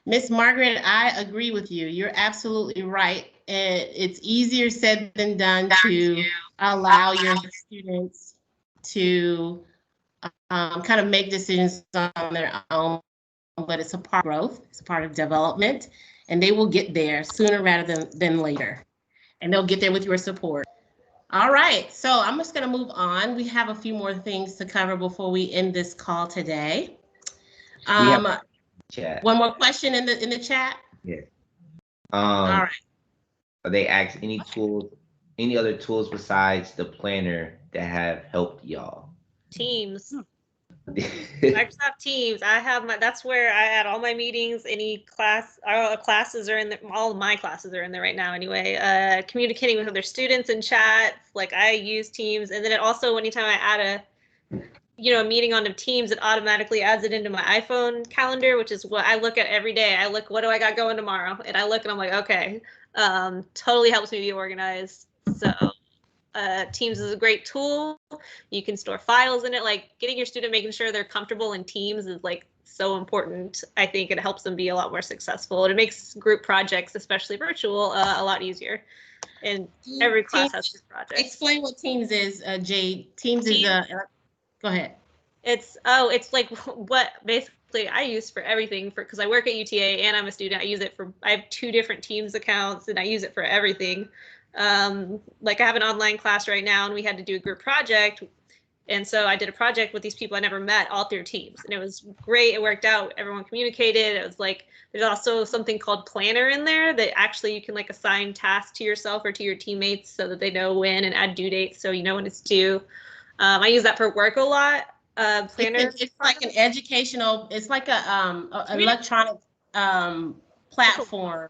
Miss Margaret, I agree with you. You're absolutely right. It's easier said than done to allow your students to kind of make decisions on their own, but it's a part of growth, it's a part of development, and they will get there sooner rather than later. And they'll get there with your support. All right, so I'm just gonna move on. We have a few more things to cover before we end this call today. Chat. One more question in the chat? Yes. All right. They asked any other tools besides the planner that have helped y'all? Teams. Microsoft Teams. That's where I add all my meetings, any classes are in there. All of my classes are in there right now anyway. Communicating with other students in chat, like I use Teams. And then it also, anytime I add a meeting onto Teams, it automatically adds it into my iPhone calendar, which is what I look at every day. I look, what do I got going tomorrow? And I look and I'm like, okay, totally helps me be organized. So Teams is a great tool. You can store files in it. Like getting your student, making sure they're comfortable in Teams is like so important. I think it helps them be a lot more successful. And it makes group projects, especially virtual, a lot easier. And every class has this project. Explain what Teams is, Jade. Teams is go ahead. It's like what basically I use for everything because I work at UTA and I'm a student. I have 2 different Teams accounts and I use it for everything. Like I have an online class right now and we had to do a group project. And so I did a project with these people I never met all through Teams and it was great. It worked out. Everyone communicated. It was like, there's also something called Planner in there that actually you can like assign tasks to yourself or to your teammates so that they know when and add due dates so you know when it's due. I use that for work a lot. Planner. It's like an educational, it's like a electronic platform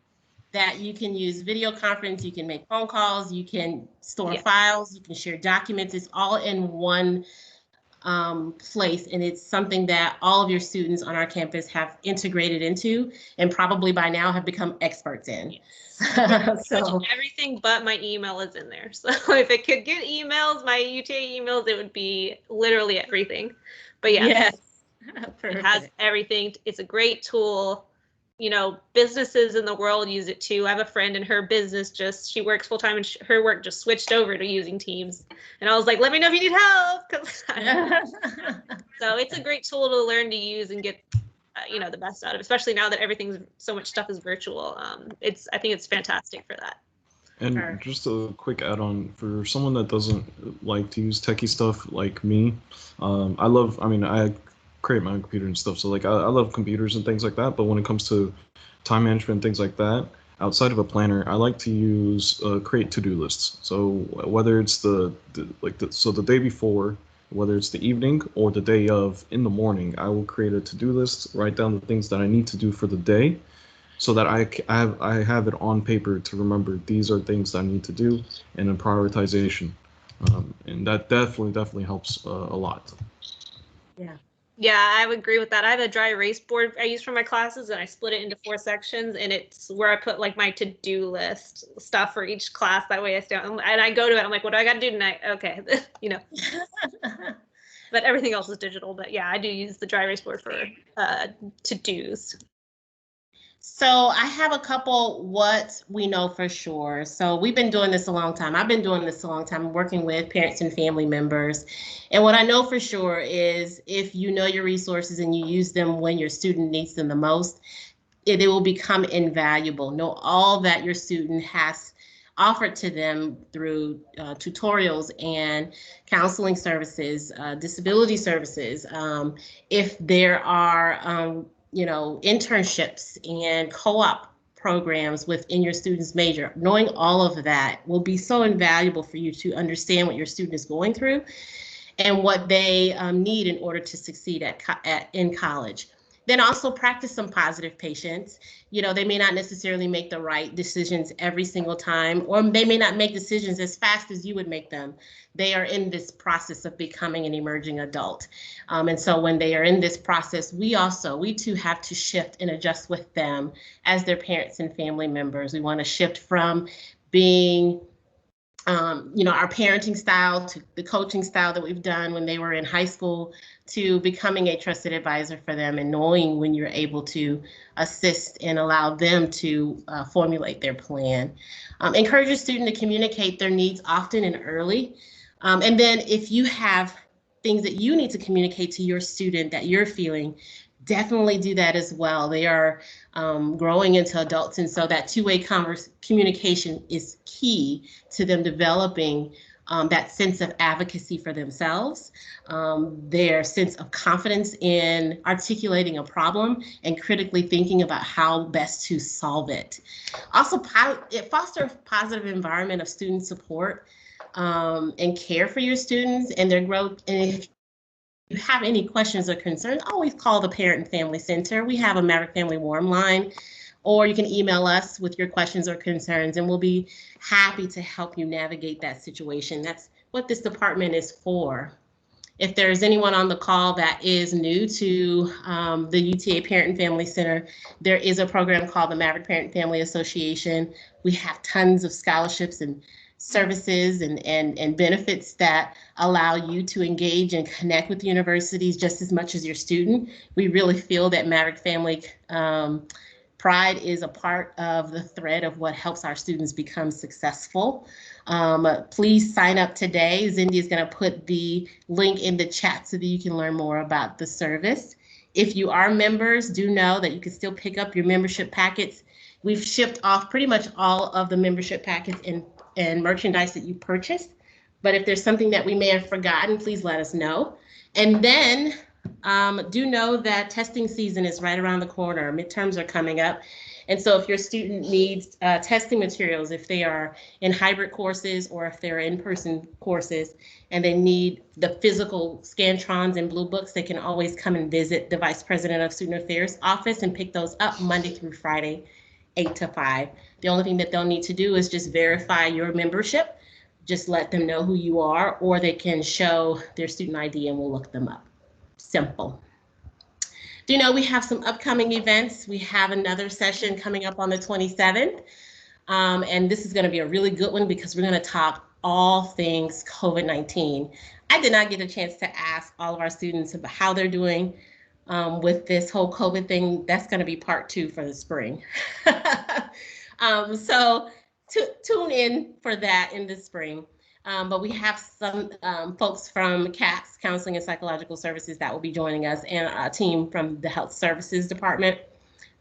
that you can use video conference, you can make phone calls, you can store files, you can share documents. It's all in one place, and it's something that all of your students on our campus have integrated into and probably by now have become experts in. So everything but my email is in there. So if it could get emails, my UTA emails, it would be literally everything. But yes. It has everything. It's a great tool. Businesses in the world use it too. I have a friend in her business, she works full time and her work just switched over to using Teams. And I was like, let me know if you need help. So it's a great tool to learn to use and get the best out of, especially now that so much stuff is virtual. I think it's fantastic for that. And just a quick add-on for someone that doesn't like to use techie stuff like me. I create my own computer and stuff. So like I love computers and things like that. But when it comes to time management and things like that, outside of a planner, I like to use create to-do lists. So whether it's the day before, whether it's the evening or the day of, in the morning, I will create a to-do list, write down the things that I need to do for the day, so that I have it on paper to remember these are things that I need to do, and in prioritization, and that definitely helps a lot. Yeah, I would agree with that. I have a dry erase board I use for my classes, and I split it into 4 sections, and it's where I put like my to-do list stuff for each class. That way I stay on, and I go to it. I'm like, what do I got to do tonight? Okay, But everything else is digital. But yeah, I do use the dry erase board for to-dos. So I have a couple what we know for sure. So we've been doing this a long time. I've been doing this a long time, working with parents and family members. And what I know for sure is if you know your resources and you use them when your student needs them the most, it will become invaluable. Know all that your student has offered to them through tutorials and counseling services, disability services. If there are, internships and co-op programs within your student's major, knowing all of that will be so invaluable for you to understand what your student is going through and what they need in order to succeed in college. Then also practice some positive patience. They may not necessarily make the right decisions every single time, or they may not make decisions as fast as you would make them. They are in this process of becoming an emerging adult. And so when they are in this process, we too have to shift and adjust with them as their parents and family members. We want to shift from being our parenting style to the coaching style that we've done when they were in high school, to becoming a trusted advisor for them and knowing when you're able to assist and allow them to formulate their plan. Encourage your student to communicate their needs often and early. And then if you have things that you need to communicate to your student that you're feeling, definitely do that as well. They are growing into adults, and so that two-way communication is key to them developing that sense of advocacy for themselves, their sense of confidence in articulating a problem and critically thinking about how best to solve it. Also, it fosters a positive environment of student support and care for your students and their growth. And if you have any questions or concerns, always call the Parent and Family Center. We have a Maverick Family Warm line, or you can email us with your questions or concerns, and we'll be happy to help you navigate that situation. That's what this department is for. If there's anyone on the call that is new to the UTA Parent and Family Center, there is a program called the Maverick Parent and Family Association. We have tons of scholarships and services and benefits that allow you to engage and connect with universities just as much as your student. We really feel that Maverick Family Pride is a part of the thread of what helps our students become successful. Please sign up today. Zindy is going to put the link in the chat so that you can learn more about the service. If you are members, do know that you can still pick up your membership packets. We've shipped off pretty much all of the membership packets and merchandise that you purchased. But if there's something that we may have forgotten, please let us know. And then do know that testing season is right around the corner. Midterms are coming up. And so if your student needs testing materials, if they are in hybrid courses or if they're in-person courses and they need the physical Scantrons and Blue Books, they can always come and visit the Vice President of Student Affairs office and pick those up Monday through Friday, 8 to 5. The only thing that they'll need to do is just verify your membership. Just let them know who you are, or they can show their student ID and we'll look them up. Simple. Do you know we have some upcoming events? We have another session coming up on the 27th. And this is going to be a really good one because we're going to talk all things COVID-19. I did not get a chance to ask all of our students about how they're doing with this whole COVID thing. That's going to be part 2 for the spring. So tune in for that in the spring. But we have some folks from CAPS, Counseling and Psychological Services, that will be joining us, and a team from the Health Services Department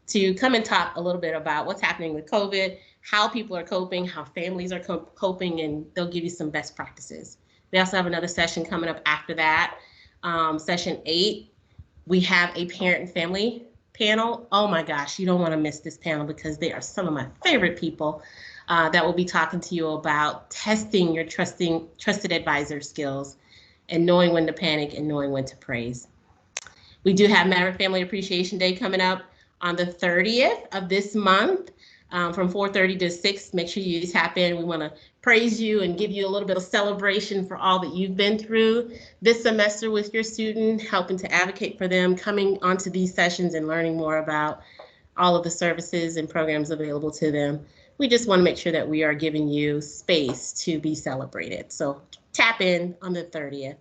to come and talk a little bit about what's happening with COVID, how people are coping, how families are coping, and they'll give you some best practices. We also have another session coming up after that, session 8. We have a parent and family panel. Oh my gosh, you don't want to miss this panel because they are some of my favorite people that will be talking to you about testing your trusted advisor skills and knowing when to panic and knowing when to praise. We do have Maverick Family Appreciation Day coming up on the 30th of this month from 4:30 to 6. Make sure you tap in. We want to praise you and give you a little bit of celebration for all that you've been through this semester with your student, helping to advocate for them, coming onto these sessions and learning more about all of the services and programs available to them. We just want to make sure that we are giving you space to be celebrated. So tap in on the 30th.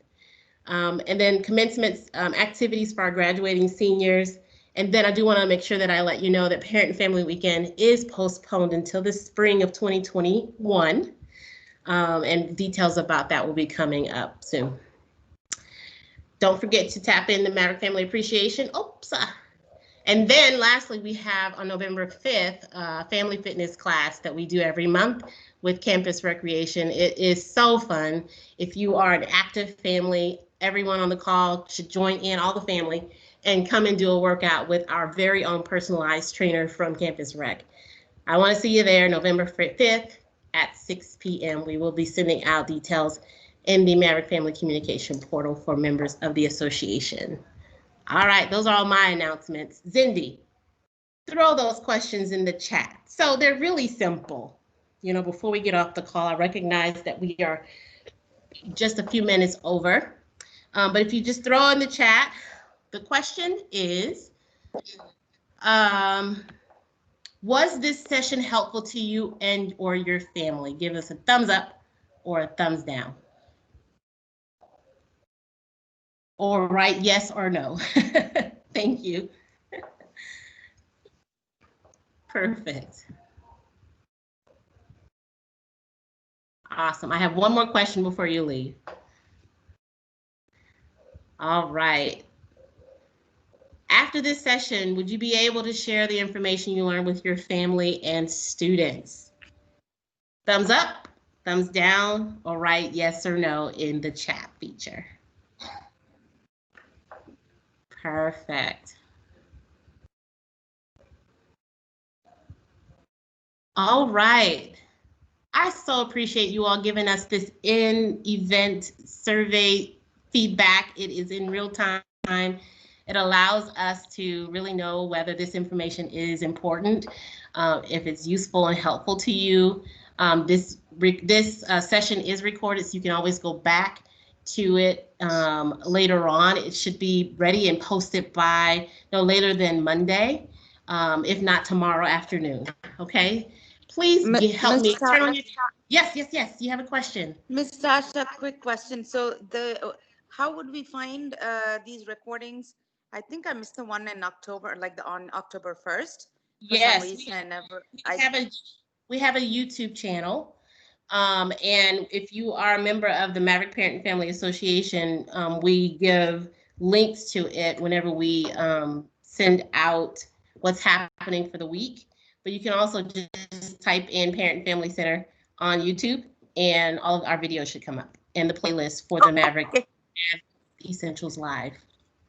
And then commencement activities for our graduating seniors. And then I do want to make sure that I let you know that Parent and Family Weekend is postponed until the spring of 2021. And details about that will be coming up soon. Don't forget to tap in the Maverick Family Appreciation. Oops. And then lastly, we have on November 5th, family fitness class that we do every month with Campus Recreation. It is so fun. If you are an active family, everyone on the call should join in, all the family, and come and do a workout with our very own personalized trainer from Campus Rec. I want to see you there November 5th at 6 p.m. We will be sending out details in the Maverick Family Communication Portal for members of the association. All right, those are all my announcements. Zindi, throw those questions in the chat. So they're really simple. You know, before we get off the call, I recognize that we are just a few minutes over. But if you just throw in the chat, the question is, was this session helpful to you and or your family? Give us a thumbs up or a thumbs down. Or write yes or no. Thank you. Perfect. Awesome. I have one more question before you leave. All right. After this session, would you be able to share the information you learned with your family and students? Thumbs up, thumbs down, or write yes or no in the chat feature. Perfect. All right. I so appreciate you all giving us this in-event survey feedback. It is in real time. It allows us to really know whether this information is important, if it's useful and helpful to you. This session is recorded, so you can always go back to it later on. It should be ready and posted by no later than Monday, if not tomorrow afternoon. Okay. Please help me turn on your. Yes. You have a question. Ms. Tasha, quick question. So how would we find these recordings? I think I missed the one in October, like on October 1st. Yes, we have a YouTube channel. And if you are a member of the Maverick Parent and Family Association, we give links to it whenever we send out what's happening for the week. But you can also just type in Parent and Family Center on YouTube and all of our videos should come up. And the playlist for the Maverick Essentials Live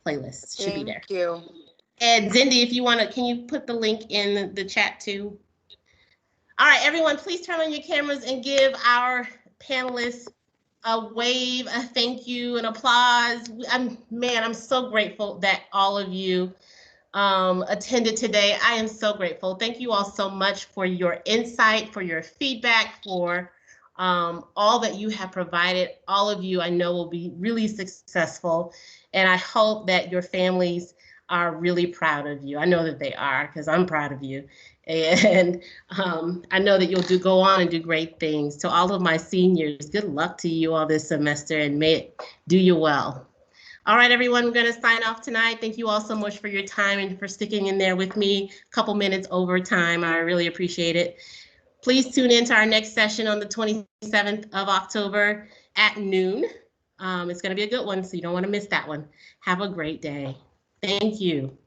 playlist should be there. Thank you. And Zindi, if you want to, can you put the link in the chat too? All right, everyone, please turn on your cameras and give our panelists a wave, a thank you, an applause. I'm so grateful that all of you attended today. I am so grateful. Thank you all so much for your insight, for your feedback, for all that you have provided. All of you I know will be really successful, and I hope that your families are really proud of you. I know that they are, because I'm proud of you. And I know that you'll go on and do great things. To all of my seniors, good luck to you all this semester, and may it do you well. All right, everyone, we're going to sign off tonight. Thank you all so much for your time and for sticking in there with me a couple minutes over time. I really appreciate it. Please tune in to our next session on the 27th of October at noon. It's going to be a good one, so you don't want to miss that one. Have a great day. Thank you.